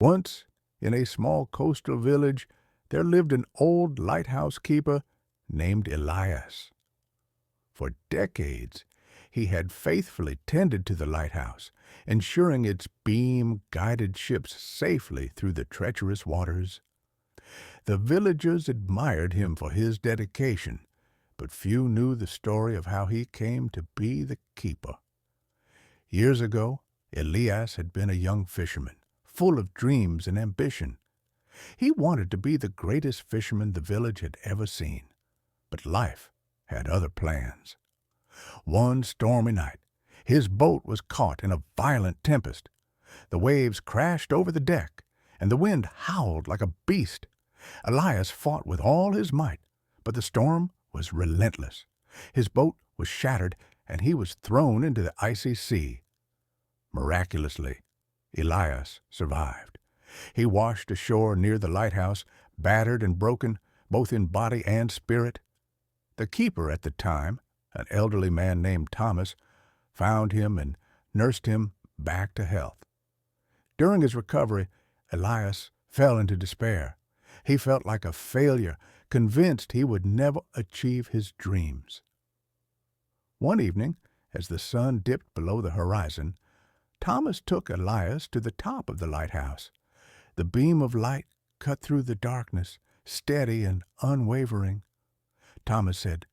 Once, in a small coastal village, there lived an old lighthouse keeper named Elias. For decades, he had faithfully tended to the lighthouse, ensuring its beam guided ships safely through the treacherous waters. The villagers admired him for his dedication, but few knew the story of how he came to be the keeper. Years ago, Elias had been a young fisherman, full of dreams and ambition. He wanted to be the greatest fisherman the village had ever seen, but life had other plans. One stormy night, his boat was caught in a violent tempest. The waves crashed over the deck, and the wind howled like a beast. Elias fought with all his might, but the storm was relentless. His boat was shattered, and he was thrown into the icy sea. Miraculously, Elias survived. He washed ashore near the lighthouse, battered and broken, both in body and spirit. The keeper at the time, an elderly man named Thomas, found him and nursed him back to health. During his recovery, Elias fell into despair. He felt like a failure, convinced he would never achieve his dreams. One evening, as the sun dipped below the horizon, Thomas took Elias to the top of the lighthouse. The beam of light cut through the darkness, steady and unwavering. Thomas said,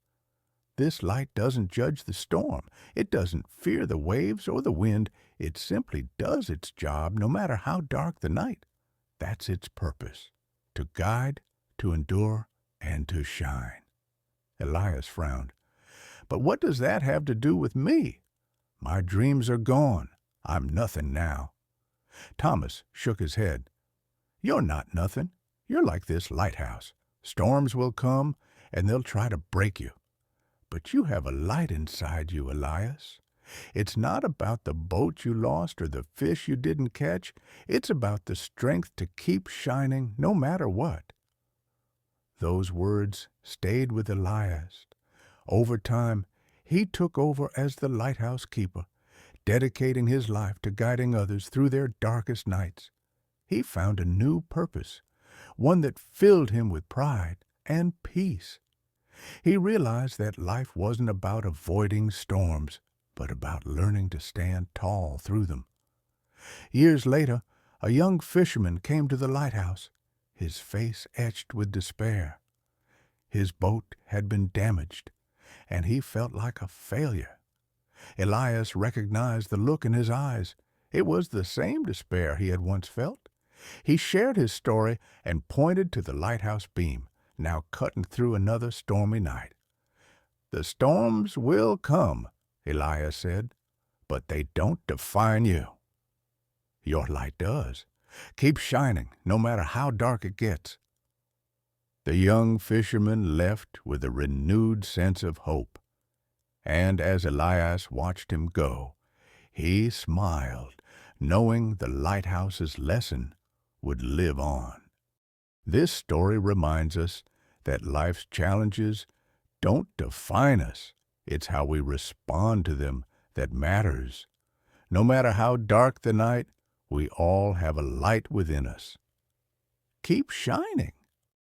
"This light doesn't judge the storm. It doesn't fear the waves or the wind. It simply does its job no matter how dark the night. That's its purpose, to guide, to endure, and to shine." Elias frowned. "But what does that have to do with me? My dreams are gone. I'm nothing now." Thomas shook his head. "You're not nothing. You're like this lighthouse. Storms will come, and they'll try to break you. But you have a light inside you, Elias. It's not about the boat you lost or the fish you didn't catch. It's about the strength to keep shining no matter what." Those words stayed with Elias. Over time, he took over as the lighthouse keeper, dedicating his life to guiding others through their darkest nights. He found a new purpose, one that filled him with pride and peace. He realized that life wasn't about avoiding storms, but about learning to stand tall through them. Years later, a young fisherman came to the lighthouse, his face etched with despair. His boat had been damaged, and he felt like a failure. Elias recognized the look in his eyes. It was the same despair he had once felt. He shared his story and pointed to the lighthouse beam, now cutting through another stormy night. "The storms will come," Elias said, "but they don't define you. Your light does. Keep shining, no matter how dark it gets." The young fisherman left with a renewed sense of hope. And as Elias watched him go, he smiled, knowing the lighthouse's lesson would live on. This story reminds us that life's challenges don't define us. It's how we respond to them that matters. No matter how dark the night, we all have a light within us. Keep shining.